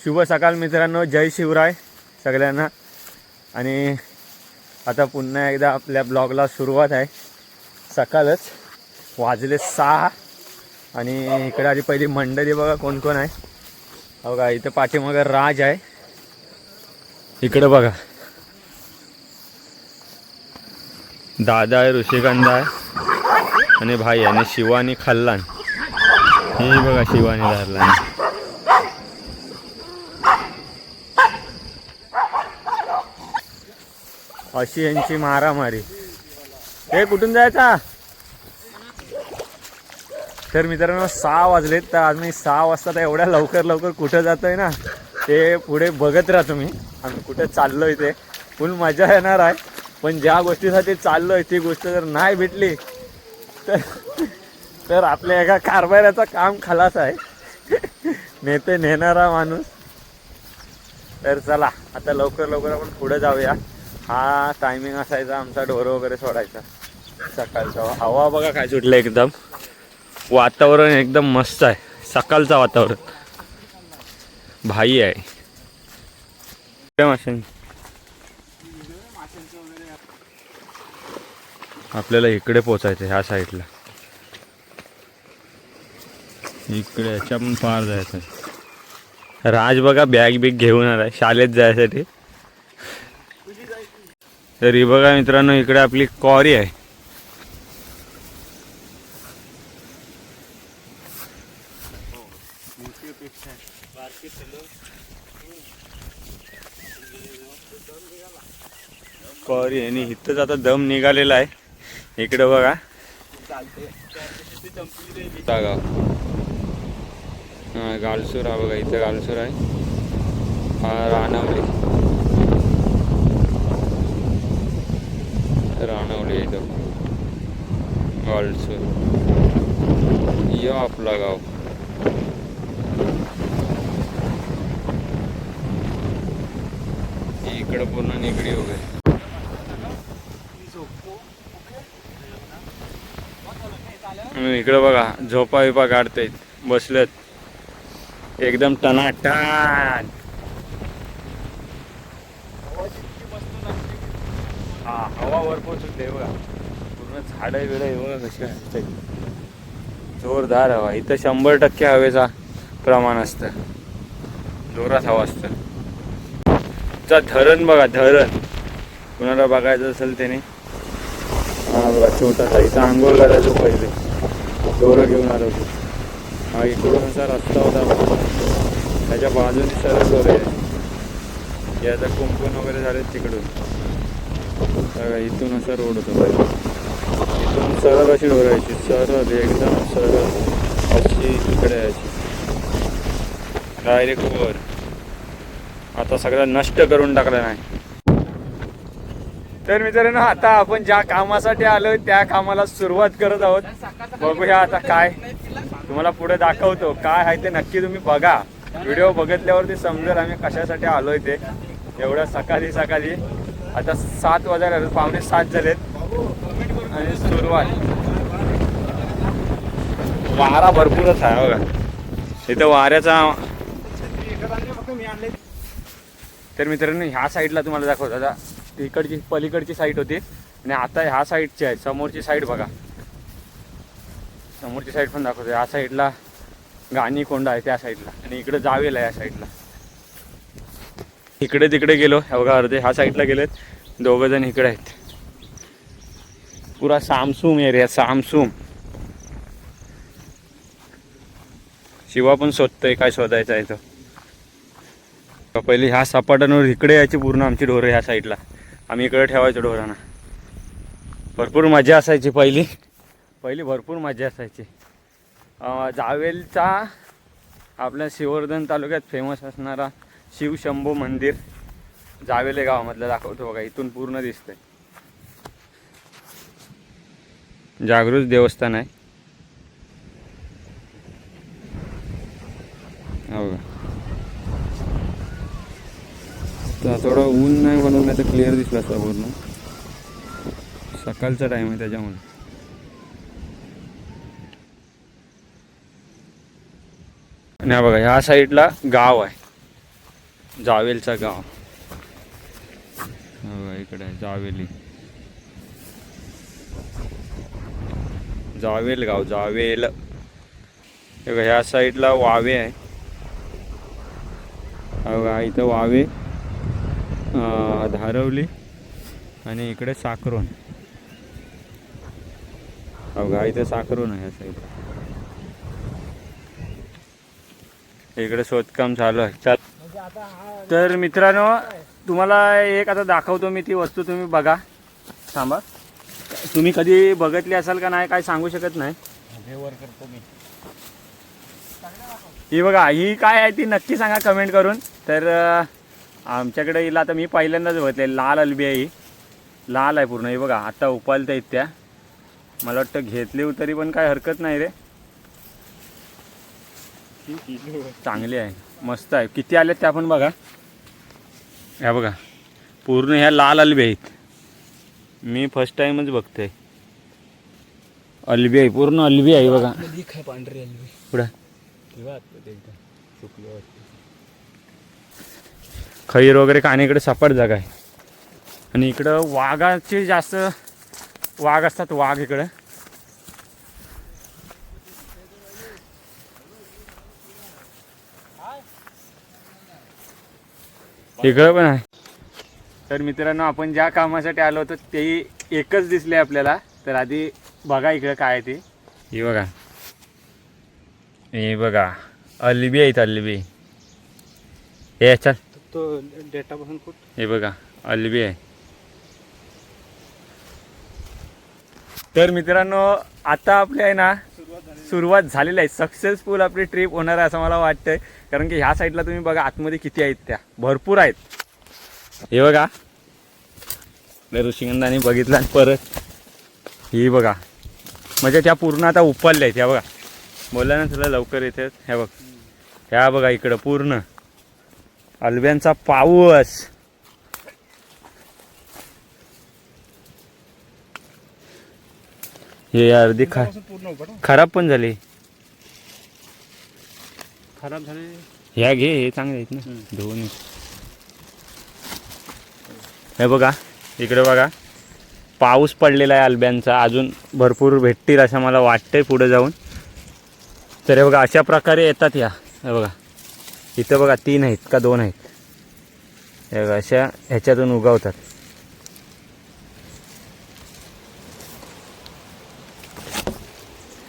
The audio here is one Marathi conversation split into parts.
शुभ सकाळ मित्रांनो, जय शिवराय सगळ्यांना। आणि आता पुन्हा एकदा आपल्या ब्लॉगला सुरुवात आहे। सकाळच वाजले 6 आणि इकडे आधी पहिली मंडळी बघा कोण कोण आहे। बघा इथं पाठीमागे राज आहे, इकडे बघा दादा आहे, ऋषिकांत आहे आणि भाई आणि शिवानी खल्लान। हे बघा शिवानी धरला। अशी यांची मारामारी। हे कुठून जायचा? तर मित्रांनो 6 वाजलेत, तर आज मी 6 वाजता तर एवढ्या लवकर कुठं जातोय ना ते पुढे बघत राहा तुम्ही। आम्ही कुठे चाललोय ते फुल मजा येणार आहे, पण ज्या गोष्टीसाठी चाललोय ती गोष्ट जर नाही भेटली तर आपल्या एका कारभाराचं काम खलास आहे। नेते नेणारा माणूस। तर चला आता लवकर आपण पुढे जाऊया। हा टायमिंग असायचा आमचा ढोरं वगैरे सोडायचा सकाळचा। हवा बघा काय सुटलं, एकदम वातावरण एकदम मस्त आहे। सकाळचं वातावरण भाई आहे। आपल्याला इकडे पोचायचं, ह्या साईडला इकडे याच्या पण पार जायचं। राज बघा बॅग घेऊन आलाय शाळेत जायसाठी। तरी बघा मित्रांनो इकडे आपली क्वारी आहे। क्वारी आणि इथंच आता दम निघालेला आहे। इकडे बघा गालसूर हा बघा, इथं गालसूर आहे। हा रानवली इथं गालसूर, या आपला गाव। इकडं पूर्ण निगडी वगैरे। इकडे बघा झोपा विपा काढतायत, बसलेत एकदम टनाटन। हा हवा भरपूर सुटते बघा, पूर्ण झाडं बिडं बघा कशी असते, जोरदार हवा। इथं 100% हवेचा प्रमाण असतं, जोरात हवा असतं। धरण बघा, धरण कुणाला बघायचं असेल त्याने। हा बघा छोटासा, इथं आंघोळ करायचो पहिले, दोरं घेऊन आलो होतो। हा इकडून असा रस्ता होता, त्याच्या बाजूने सरळ दोरे आहे। याचा कुंपण वगैरे झाले तिकडून बघा, इथून असा रोड होता पहिले, इथून सरळ अशी डोरायची, सरळ एकदम सरळ अशी इकडे यायची डायरेक्ट वर। आता सगळं नष्ट करून टाकलं नाही। तर मित्रांनो आता आपण ज्या कामासाठी आलोय त्या कामाला सुरुवात करत आहोत। बघूया आता काय तुम्हाला पुढे दाखवतो, काय आहे ते नक्की तुम्ही बघा। व्हिडिओ बघितल्यावरती समजेल आम्ही कशासाठी आलोय ते। एवढ्या सकाळी आता 7 वाजायला, 6:45 झालेत आणि सुरुवात। वारा भरपूरच आहे बघा इथं, वाऱ्याचा। तर मित्रांनो ह्या साईडला तुम्हाला दाखवतो, आता इकडची पलीकडची साईड होती आणि आता ह्या साईडची आहे। समोरची साईड बघा, समोरची साईड पण दाखवतो। ह्या साईडला गाणीकोंडा आहे त्या साईडला, आणि इकडे जावेल आहे या साईडला। इकडे तिकडे गेलो बघा, अर्धे ह्या साईडला गेलेत, 2 जण इकडे आहेत। पुरा सामसूम एरिया, सामसूम। शिवा पण शोधतोय काय शोधायचं आहे तो। पहिले ह्या सपाटांवर इकडे यायची पूर्ण आमची ढोरं, ह्या साईडला आम्ही इकडे ठेवायचो ढोरांना। भरपूर मजा असायची पहिली भरपूर मजा असायची। जावेलचा आपल्या श्रीवर्धन तालुक्यात फेमस असणारा शिवशंभू मंदिर जावेले गावामधलं दाखवतो बघा, इथून पूर्ण दिसतंय। जागृत देवस्थान आहे हो का। तर थोडं ऊन नाही म्हणून नाही तर क्लिअर दिसला असता पूर्ण, सकाळचा टाइम आहे त्याच्यामुळे। आणि हा बघा ह्या साईडला गाव आहे, जावेलचा गाव इकडे आहे जावेली. जावेल गाव जावेल. ह्या साईडला वावे आहे. इथं वावे धारवली आणि इकडे साकरोन. अवघा इथं साकरोन आहे ह्या साईडला. इकडे शोधकाम चालू आहे. तर मित्रांनो तुम्हाला एक आता दाखवतो मी ती वस्तू. तुम्ही बघा थांबा. तुम्ही कधी बघितली असाल का नाही काय सांगू शकत नाही. करतो मी. ही बघा ही काय आहे ती नक्की सांगा कमेंट करून. तर आमच्याकडे हिला आता मी पहिल्यांदाच बघितले. लाल अलबी आहे ही. लाल आहे पूर्ण. ही बघा आता उपालता येत त्या. मला वाटतं घेतली तरी पण काय हरकत नाही रे. चांगली आहे मस्त आहे. किती आलेत त्या पण बघा. ह्या बघा पूर्ण ह्या लाल अलबी आहेत. मी फर्स्ट टाइमच बघतोय. अलबी आहे पूर्ण अलबी आहे बघा. पांढरी अलबी पुढे खैर वगैरे कानेकडे सपाट जागा आहे. आणि इकडं वाघाचे जास्त वाघ असतात. वाघ इकडं इकडं पण आहे. तर मित्रांनो आपण ज्या कामासाठी आलो होतो तेही एकच दिसले आपल्याला. तर आधी बघा इकडं काय आहे ते. हे बघा हे बघा अलबी आहेत अलबी. हे चल तो डेटापासून कुठ. हे बघा अलबी आहे. तर मित्रांनो आता आपली आहे ना सुरुवात झालेली आहे. सक्सेसफुल आपली ट्रिप होणार आहे असं मला वाटतंय. कारण की ह्या साईडला तुम्ही बघा आतमध्ये किती आहेत त्या भरपूर आहेत. हे बघा ऋषिगंधाने बघितलं परत. ही बघा म्हणजे त्या पूर्ण आता उपलल्या आहेत. ह्या बघा बोलला ना तुला लवकर येते. ह्या बघ ह्या बघा इकडं पूर्ण अलब्यांचा पाऊस. हे अर्धी खराब पण झाली. खराब झाले. ह्या घे हे चांगले आहेत ना दोन्ही. हे बघा इकडे बघा पाऊस पडलेला आहे अलब्यांचा. अजून भरपूर भेटतील असं मला वाटतंय पुढे जाऊन. तर हे बघा अशा प्रकारे येतात ह्या. हे बघा इथं बघा 3 आहेत का 2 आहेत. हे बघा अशा ह्याच्यातून उगवतात.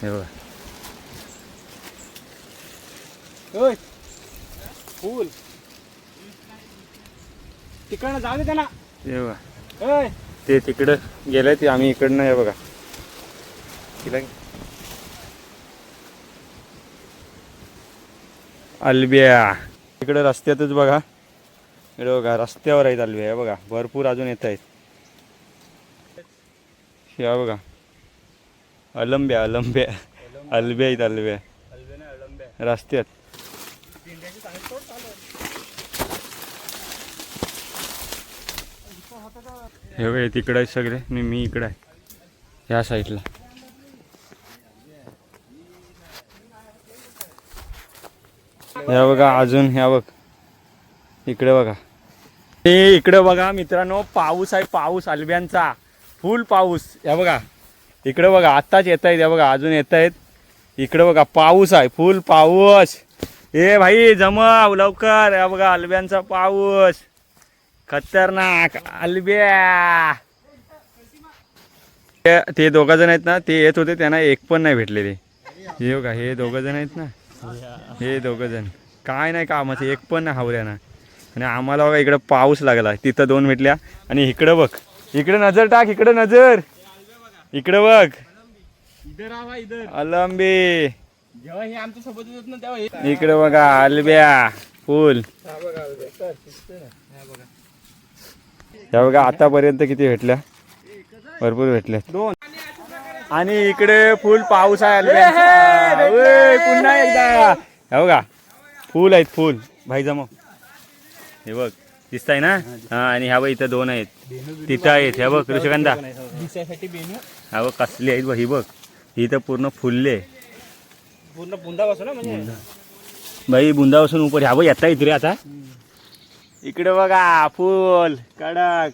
हे बघा फुल तिकडनं जाऊ दे त्यांना. हे बघा ते तिकडं गेलंय ते आम्ही इकडनं. हे बघा तिला अलबिया इकडे रस्त्यातच बघा. इकडे बघा रस्त्यावर आहेत अलबिया. बघा भरपूर अजून येत आहेत. या बघा अलंब्या अलंब्या अलब्या आहेत अलब्या रस्त्यात. हे बघा तिकडे आहेत सगळे. मी इकडे आहे ह्या साईडला. ह्या बघा अजून ह्या बघ इकडे बघा. हे इकडे बघा मित्रांनो पाऊस आहे. पाऊस अलब्यांचा फुल पाऊस. या बघा इकडे बघा आत्ताच येत आहेत. या बघा अजून येत आहेत. इकडे बघा पाऊस आहे फुल पाऊस. ए भाई जमव लवकर. या बघा अलब्यांचा पाऊस खतरनाक अलब्या. ते दोघं जण आहेत ना ते येत होते त्यांना एक पण नाही भेटलेले. हे बघा हे दोघं जण आहेत ना हे दोघं जण काय नाही कामाचं एक पण नाही हावऱ्याना. आणि आम्हाला बघा इकडं पाऊस लागला. तिथं 2 भेटल्या. आणि इकडं बघ इकडे नजर टाक. इकडे नजर इकडे बघ अलंबी. जेव्हा हे आमच्या सोबत होत ना तेव्हा इकडे बघा अलब्या फुल. त्या बघा आतापर्यंत किती भेटल्या भरपूर भेटल्या 2. आणि इकडे फुल पाऊस आहे अलब्यांचा. पुन्हा एकदा हे बघा फुल आहेत फुल. भाई जमव हे बघ दिसताय ना. हा आणि ह्या बघ इथं 2 आहेत तिथं आहेत. ह्या बघ ऋषिगंधा हा बघ कसली आहेत बघ. ही बघ ही तर पूर्ण फुलले पूर्ण बुंदा बसो ना म्हणजे भाई बुंदा बसून उपर. ह्या बघ येता येत रे आता. इकडे बघा फुल कडक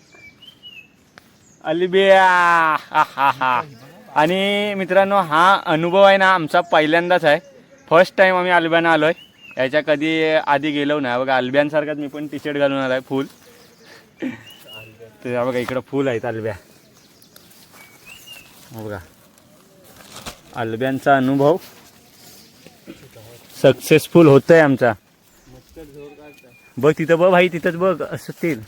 अलिबिया. आणि मित्रांनो हा अनुभव आहे ना आमचा पहिल्यांदाच आहे. फर्स्ट टाइम आम्ही अल्ब्यानं आलोय. याच्या कधी आधी गेलो नाही. बघा अल्ब्यांसारखाच मी पण टी शर्ट घालून आलाय फुल. तर बघा इकडं फुल आहेत अल्ब्या. बघा अल्ब्यांचा अनुभव सक्सेसफुल होतोय आमचा. बघ तिथं बघ भाई तिथंच बघ असतील.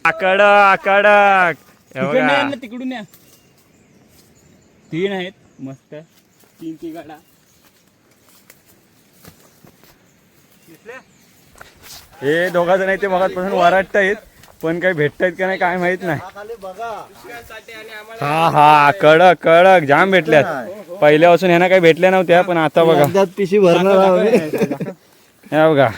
कडक कडक तिकडून या. 3 आहेत मस्त. 3 गाडा हे दोघा जण आहेत ते मगाचपासून वराटतायत पण काही भेटतायत का नाही काय माहित नाही. हा हा कडक कडक जाम भेटल्यात. पहिल्यापासून ह्यांना काही भेटल्या नव्हत्या पण आता बघा पिशी भरणार हे बघा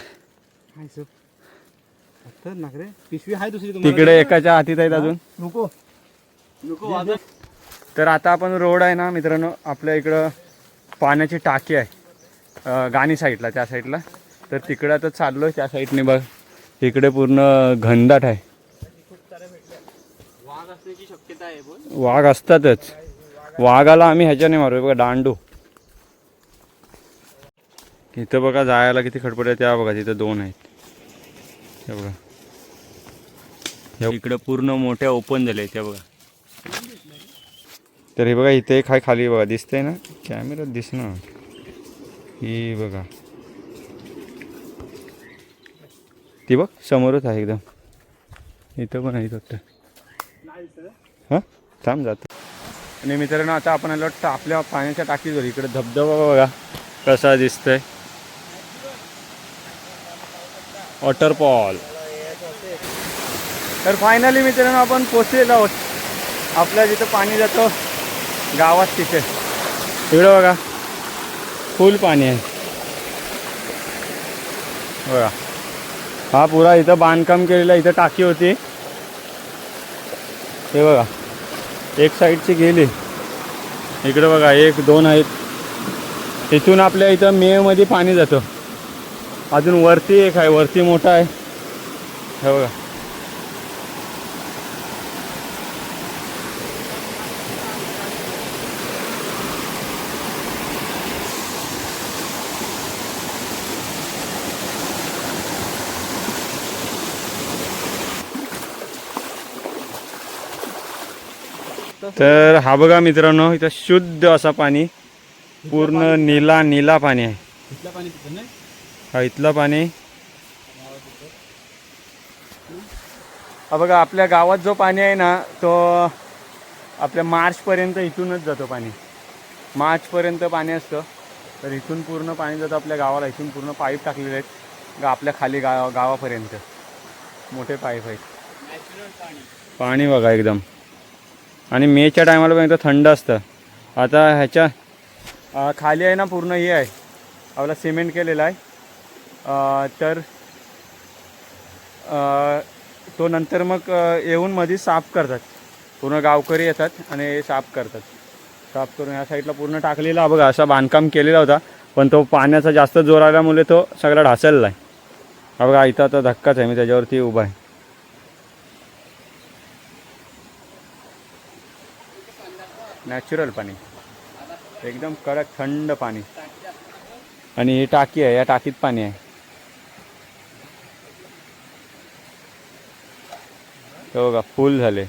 पिशवी आहे दुसरी तिकडे एकाच्या हातीत आहेत अजून. नको तर आता आपण रोड आहे ना मित्रांनो आपल्या इकडं पाण्याची टाकी आहे गाणी साईडला त्या साईडला. तर तिकडं आता चाललोय त्या साईडने बघ. इकडे पूर्ण घनदाट आहे. वाघ असण्याची शक्यता आहे. वाघ असतातच. वाघाला आम्ही ह्याच्याने मारूया बघा दांडू. इथं बघा जायला किती खडपड आहे. त्या बघा तिथं 2 आहेत. हे बघा इकडं पूर्ण मोठ्या ओपन झाले त्या बघा. तर हे बघा इथे एक हाय खाली बघा दिसतंय ना कॅमेऱ्यात दिसणार. ही बघा ती बघ समोरच आहे एकदम. इथं पण आहे फक्त. हां थांब जातो. आणि मित्रांनो आता आपण आलो आपल्या पाण्याच्या टाकीवर. इकडे धबधबा बघा कसा दिसतोय. वॉटरफॉल. तर फायनली मित्रांनो आपण पोचलेलो आहोत आपल्या जिथं पाणी जातं गावात तिथे. इकडं बघा फुल पाणी आहे बघा. हा पुरा इथं बांधकाम केलेलं. इथं टाकी होती हे बघा. एक साईडची गेली. इकडे बघा 1 2 आहेत. इथून आपल्या इथं मेमध्ये पाणी जातं. अजून वरती एक आहे. वरती मोठा आहे हे बघा. तर हा बघा मित्रांनो इथं शुद्ध असं पाणी पूर्ण नीला नीला पाणी आहे. इथलं पाणी तिथं नाही. हा इथलं पाणी. हा बघा आपल्या गावात जो पाणी आहे ना तो आपल्या मार्चपर्यंत इथूनच जातो पाणी. मार्चपर्यंत पाणी असतं. तर इथून पूर्ण पाणी जातं आपल्या गावाला. इथून पूर्ण पाईप टाकलेले आहेत आपल्या खाली गावापर्यंत. मोठे पाईप आहेत. पाणी बघा एकदम. आणि मेच्या टायमाला पण एकदम थंड असतं. आता ह्याच्या खाली आहे ना पूर्ण हे आहे आपला सिमेंट केलेला आहे. तर तो नंतर मग येऊन मध्ये साफ करतात. पूर्ण गावकरी येतात आणि साफ करतात. साफ करून ह्या साईडला पूर्ण टाकलेला बघा असा बांधकाम केलेला होता. पण तो पाण्याचा जास्त जोर आल्यामुळे तो सगळा ढासळला आहे. हा बघा इथं आता धक्काच आहे. मी त्याच्यावरती उभा आहे. नॅचरल पाणी एकदम कडक थंड पाणी. आणि ही टाकी आहे. या टाकीत पाणी आहे. हे बघा फुल झाले.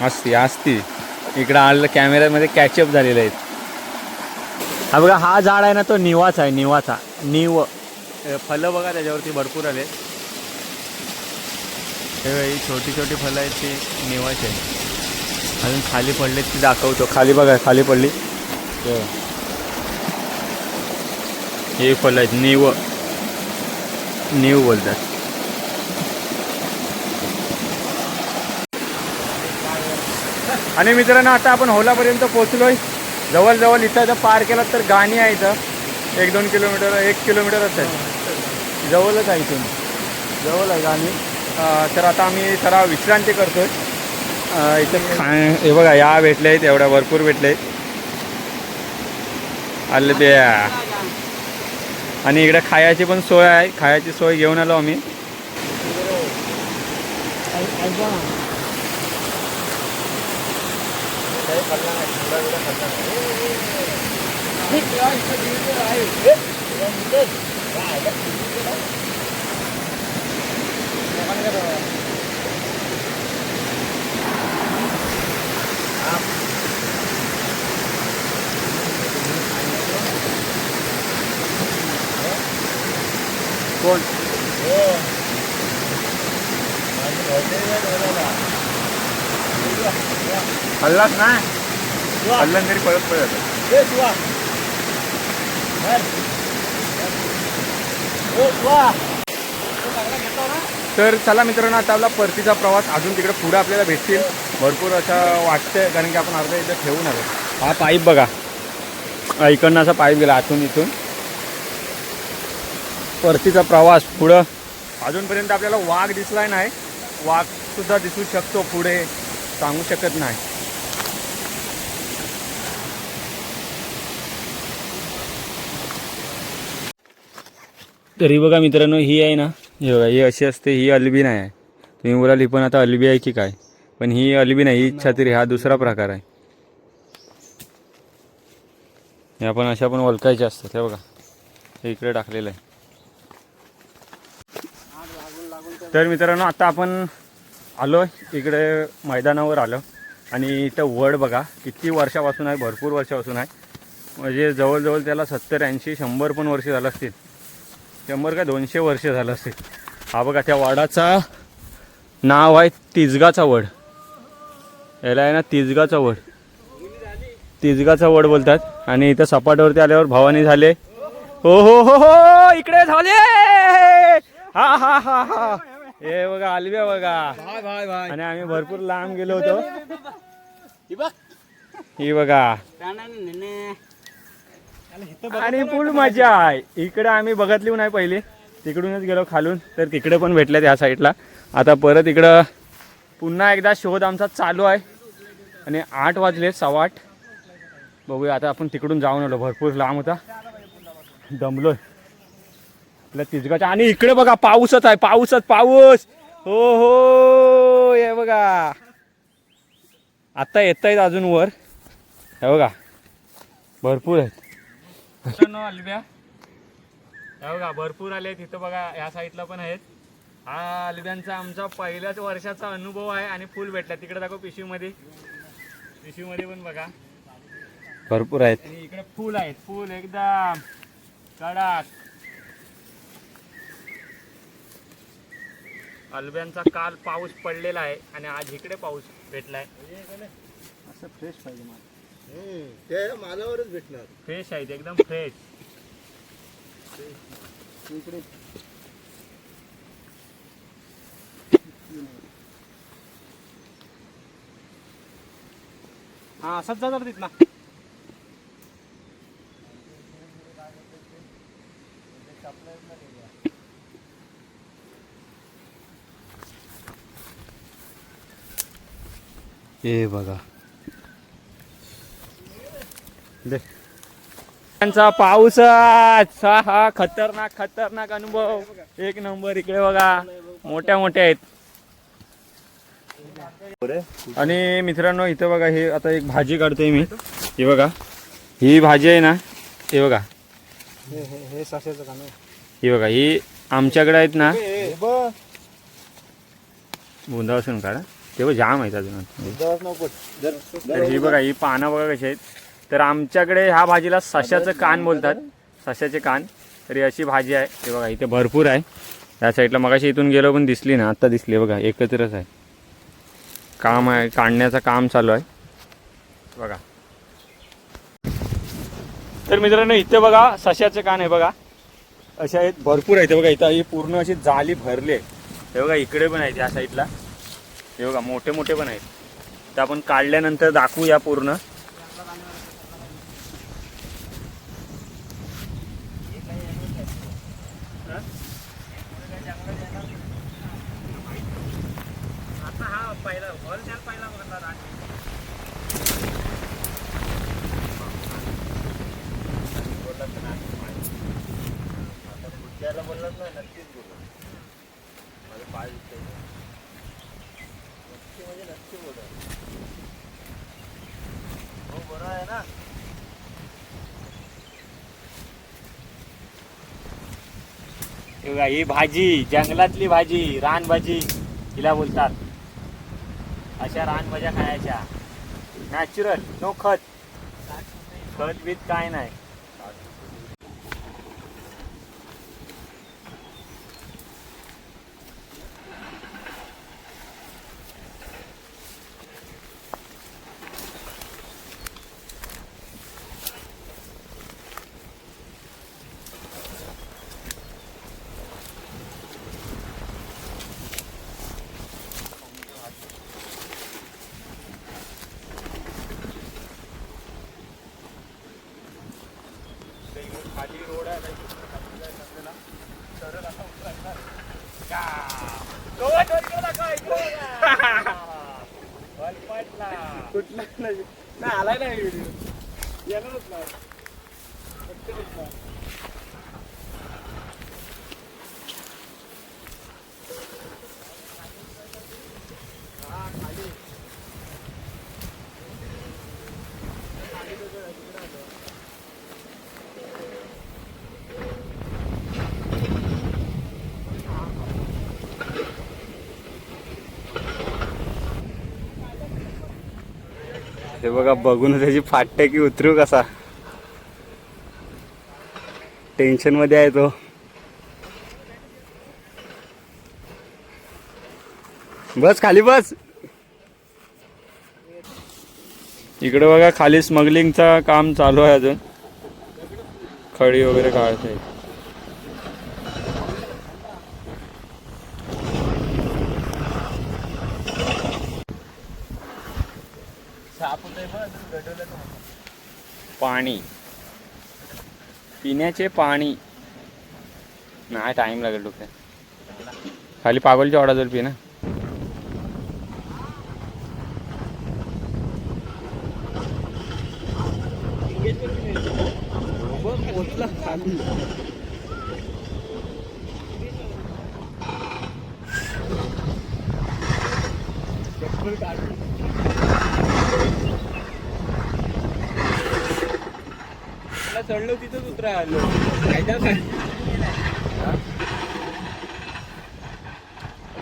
असती इकडं आलं कॅमेऱ्यामध्ये कॅचअप झालेलं आहे. हा बघा हा झाड आहे ना तो निवाचा आहे. निवाचा निव फलं बघा त्याच्यावरती भरपूर आले. ही छोटी छोटी फलं आहेत ती निवाचे आहे. अजून खाली पडले ती दाखवतो. खाली बघा खाली पडली. हे फलं आहेत निव नीव बोलतात. आणि मित्रांनो आता आपण होलापर्यंत पोहोचलोय. जवळजवळ इथं पार केला तर गाणी आहे इथं. 1-2 किलोमीटर 1 किलोमीटर असेल. जवळच आहे इथून जवळ आहे गाणी. तर आता आम्ही जरा विश्रांती करतोय इथं. हे बघा या भेटले आहेत एवढ्या भरपूर भेटले आहेत. अलब्या. आणि इकडे खायची पण सोय आहे, खायची सोय घेऊन आलो आम्ही. कोण हल्लाच नाही, हल्ला तरी पळत तर चला मित्रांनो, आता आपला परतीचा प्रवास अजून तिकडे पुढे आपल्याला भेटतील भरपूर असं वाटतंय, कारण की आपण अर्धा इथं ठेवून आलो. हा पाईप बघा, इकडनं असा पाईप गेला आतून इथून. परतीचा प्रवास पुढं अजूनपर्यंत आपल्याला वाघ दिसलाय नाही, वाघ सुद्धा दिसू शकतो पुढे, सांगू शकत नाही. तरी बघा मित्रांनो, ही आहे ना, ही बघा, ही अशी असते, ही अल्बी नाही आहे. तुम्ही बोलाल ही पण आता अल्बी आहे की काय, पण ही अल्बी नाही, ही छत्री, हा दुसरा प्रकार आहे. हे आपण अशा पण ओळखायच्या असतात. हे बघा, हे इकडे टाकलेलं आहे. तर मित्रांनो, आता आपण आलो इकडे मैदानावर आलो, आणि इथं वड बघा किती वर्षापासून आहे, भरपूर वर्षापासून आहे. म्हणजे जवळजवळ त्याला 70, 80, 100 पण वर्ष झालं असतील, 100 का 200 वर्ष झालं असतील. हा बघा, त्या वडाचा नाव आहे तिजगाचा वड. याला आहे ना तिजगाचा वड, तिजगाचा वड बोलतात. आणि इथं सपाटावरती आल्यावर भवानी झाले. हो हो हो हो, इकडे झाले. हा हा हा हा, हे बघा अलब्या बघा. आणि आम्ही भरपूर लांब गेलो होतो. ही बघा, आणि फुल मजा आहे. इकडे आम्ही बघितली नाही पहिली, तिकडूनच गेलो खालून, तर तिकडे पण भेटल्यात ह्या साईडला. आता परत इकडं पुन्हा एकदा शोध आमचा चालू आहे. आणि 8 वाजले, 8:15. बघूया आता, आपण तिकडून जाऊन आलो, भरपूर लांब होता, दमलोय आपल्या तिजगाच्या. आणि इकडे बघा पाऊसच आहे, पाऊसच पाऊस. हो हो, हे बघा आता येत आहेत अजून वर. हे बघा भरपूर आहेत अलब्या. हे बघा भरपूर आले तिथं बघा, ह्या साईडला पण आहेत. हा अलब्यांचा आमचा पहिल्याच वर्षाचा अनुभव आहे. आणि फुल भेटला तिकडे दाखव, पिशवीमध्ये पण बघा भरपूर आहेत. आणि इकडे फुल आहेत, फुल एकदम कडक. अलब्यांचा काल पाऊस पडलेला आहे, आणि आज इकडे पाऊस भेटलाय. असं फ्रेश पाहिजे मला, ते मालावरच भेटणार. फ्रेश आहेत एकदम फ्रेश. इकडे हा असंच जाणार तिथला. हे बघा, त्यांचा पाऊसच. हा खतरनाक खतरनाक अनुभव, एक नंबर. इकडे बघा मोठ्या मोठ्या आहेत. आणि मित्रांनो, इथं बघा, हे आता एक भाजी काढतोय मी. हे बघा, ही भाजी आहे ना, हे बघा, हे साश्याचं काम आहे. ही बघा, ही आमच्याकडे आहेत ना, बुंदावसून काढा, तेव्हा जाम आहेत अजून. तर ही बघा, ही पानं बघा कशी आहेत. तर आमच्याकडे ह्या भाजीला सश्याचं कान बोलतात, सश्याचे कान. तरी अशी भाजी आहे. ते बघा इथे भरपूर आहे या साईडला. मगाशी इथून गेलो पण दिसली ना, आत्ता दिसली बघा, एकत्रच आहे. काम आहे, काढण्याचं काम चालू आहे बघा. तर मित्रांनो, इथे बघा सश्याचे कान आहे बघा, असे आहेत भरपूर आहेत. बघा इथं ही पूर्ण अशी जाली भरली आहे. हे बघा इकडे पण आहेत या साईडला, हे बघा मोठे मोठे पण आहेत. तर आपण काढल्यानंतर दाखवूया पूर्ण. आता हा पहिला हॉल त्याला पहिला बघा. बोलत नाही नक्कीच बोलत. माझे पाय दुखते नक्की म्हणजे नक्की बोलत. हो बरं आहे ना. हे बघा, ही भाजी जंगलातली भाजी रानभाजी हिला बोलतात. अशा रानभाज्या खायच्या नॅचरल, नो खत बीत काय नाही. खाली रोड आहे सरळ असा उतरायचा. कुठला नाही आलाय नाही व्हिडिओ येणारच नाही. हे बघा, बघून त्याची फाटते की उतरू कसा. टेन्शन मध्ये आहे तो. बस खाली बस. इकडे बघा खाली स्मगलिंगचा काम चालू आहे अजून. खडी वगैरे काढते. पाणी, पिण्याचे पाणी नाही. टाइम लागेल डोक्यात. खाली पागलच्या ओढा पी ना. चढलो तिथंच उतरायला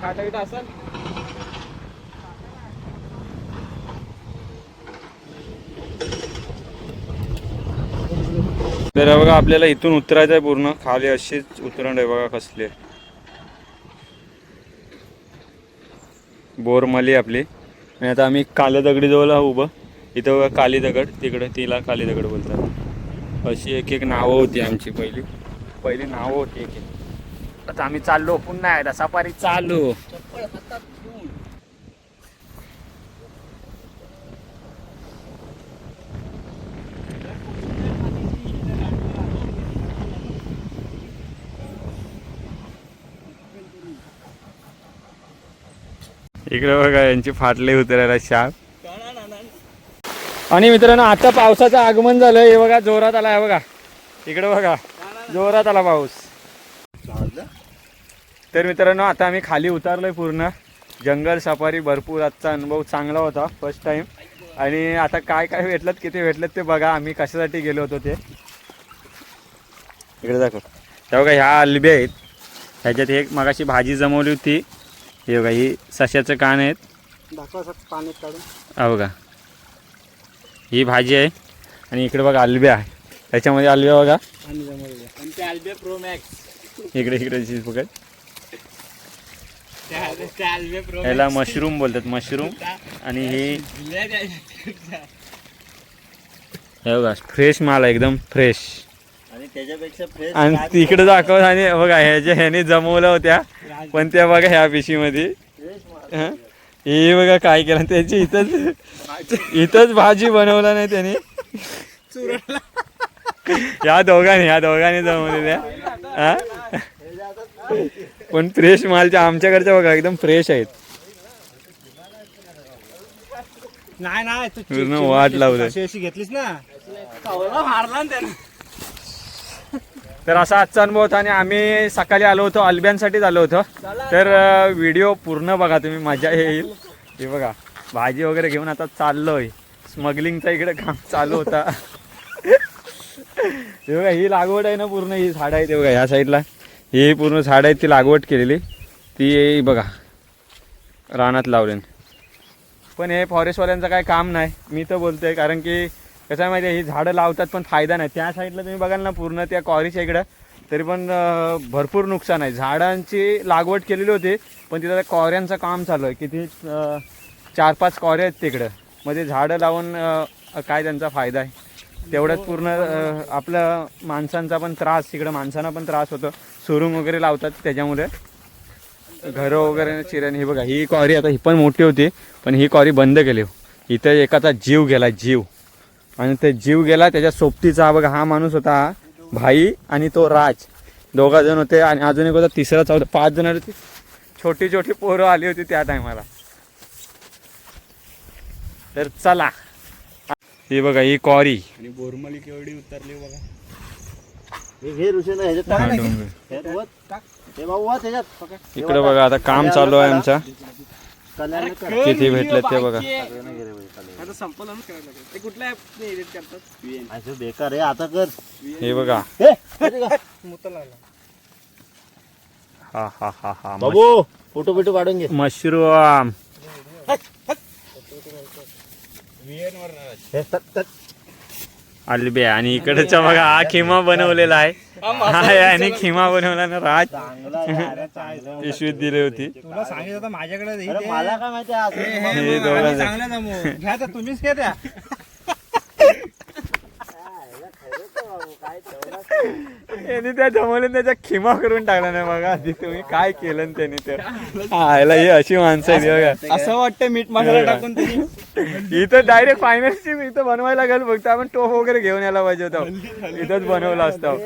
खाटा असाल. तर बघा आपल्याला इथून उतरायचं आहे पूर्ण. खाली अशीच उतरण आहे बघा कसली. बोरमली आपली. आणि आता आम्ही काल्या दगडी जवळ उभं. इथं बघा काली दगड, तिकडं तिला काली दगड बोलतात. अशी एक एक नावं होती आमची पहिली नावं होती एक एक. आता आम्ही चाललो पुन्हा एकदा सफारी चालू. इकडे बघा यांची फाटले उतरायला शाप. आणि मित्रांनो आता पावसाचं आगमन झालं. हे बघा जोरात आला आहे बघा. इकडे बघा जोरात आला पाऊस. तर मित्रांनो आता आम्ही खाली उतरलोय पूर्ण. जंगल सफारी भरपूर. आजचा अनुभव चांगला होता फर्स्ट टाइम. आणि आता काय काय भेटलं किती भेटलं ते बघा. आम्ही कशासाठी गेलो होतो ते इकडे दाखव. हे बघा ह्या आलबे आहेत. ह्याच्यात एक मगाशी भाजी जमवली होती. हे बघा ही सश्याचं कान आहेत. दाखवा पाणी काढून. हा बघा ही भाजी आहे. आणि इकडे बघा आलब्या आहे. त्याच्यामध्ये आलब्या बघा. आणि ते अल्बिया प्रो मॅक्स. इकडे चीज पकड. अल्बिया प्रो याला मशरूम बोलतात. मशरूम. आणि हे बघा फ्रेश माल आहे एकदम फ्रेश. आणि त्याच्यापेक्षा फ्रेश. आणि तिकडे दाखवत. आणि बघा ह्याने जमवल्या होत्या पण त्या बघा ह्या पिशीमध्ये. हे बघा काय केलं त्याची. इथंच भाजी बनवला नाही त्याने. या दोघांनी जमवलेल्या. पण फ्रेश मालच्या आमच्याकडच्या बघा एकदम फ्रेश आहेत. नाही पूर्ण वाट लावलं. अशी घेतलीस ना. मारला ना त्याने. तर असा आजचा अनुभव होता आणि आम्ही सकाळी आलो होतो अल्ब्यांसाठीच आलो होतो. तर व्हिडिओ पूर्ण बघा तुम्ही, मजा येईल. हे बघा भाजी वगैरे घेऊन आता चाललोय. स्मगलिंगचा इकडे काम चालू होता. हे बघा ही लागवड आहे ना पूर्ण, ही झाडं आहे ते बघा ह्या साईडला, ही पूर्ण झाडं आहेत ती लागवड केलेली ती बघा रानात लावले. पण हे फॉरेस्टवाल्यांचं काय काम नाही मी तर बोलतोय, कारण की कसं आहे माहिती आहे, ही झाडं लावतात पण फायदा नाही. त्या साईडला तुम्ही बघाल ना पूर्ण त्या कॉरीच्या इकडं तरी पण भरपूर नुकसान आहे. झाडांची लागवड केलेली होती पण तिथं कॉऱ्यांचं काम चालू आहे. किती 4-5 कॉऱ्या आहेत तिकडं, मध्ये झाडं लावून काय त्यांचा फायदा आहे. तेवढंच पूर्ण आपलं माणसांचा पण त्रास, इकडं माणसांना पण त्रास होतो. सुरुंग वगैरे लावतात त्याच्यामुळे घरं वगैरे चिरण. ही बघा ही कॉरी आता ही पण मोठी होती पण ही कॉरी बंद केली. इथं एकाचा जीव गेला, जीव. आणि ते जीव गेला त्याच्या सोबतीचा बघा हा माणूस होता, भाई आणि तो राज, 2 जण होते आणि अजून एक होता तिसरा 4 5 जण होती. छोटी छोटी पोरं आली होती त्या टायमाला. तर चला ही बघा ही कॉरी आणि बोरमली केवढी उतरली बघा. इकडे बघा आता काम चालू आहे आमचा. किती भेटले ते बघा. आता संपलं ना करायला लागेल. ते कुठल्या ऍप एडिट करतात? बेकार आहे आता कर. हे बघा मुतं लागला. हा हा हा हा बाबू फोटो बिटो काढून घे. मशरूम अल्ब्या. आणि इकडचा बघा हा खिमा बनवलेला आहे. आणि खिमा बनवला ना राज पिशवीत दिली होती. तुला सांगितलं होतं माझ्याकडे अरे मला काय माहिती आहे हे दोघं चांगलं जमू घ्या तर तुम्हीच घ्या त्या. यांनी त्या जमवले त्याच्या खिमा करून टाकला नाही बघा. आधी तुम्ही काय केलं त्यांनी तर आयला ही अशी माणसं आहेत बघा. असं वाटतं मीठ मसाला टाकून तुम्ही इथं डायरेक्ट फायनलची इथं बनवायला गेलो फक्त आपण टोप वगैरे घेऊन यायला पाहिजे होतं. इथंच बनवलं असतं.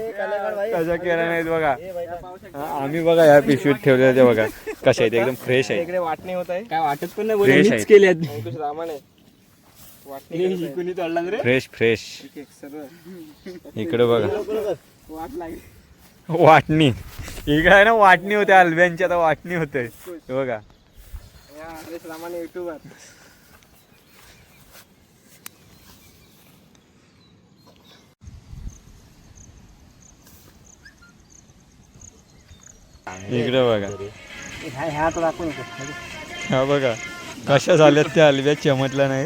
तसं केलं नाहीत बघा. आम्ही बघा ह्या पिशवीत ठेवले ते बघा कशा आहेत एकदम फ्रेश आहे. इकडे वाटणी होत आहे. काय वाटत पण नाही. फ्रेश मीच आहे. केली आहेत. सामान आहे. वाटणी कोणी तळला रे. Fresh fresh. सर्व इकडे बघा वाट लागली. वाटणी. इकडे आहे ना वाटणी होते अल्ब्यांची, आता वाटणी होते हे बघा. सामान युट्यूबर. इकडे बघा ह्या दाखवून हा बघा कशा झाल्यात त्या अल्ब्या चमटल्या नाही.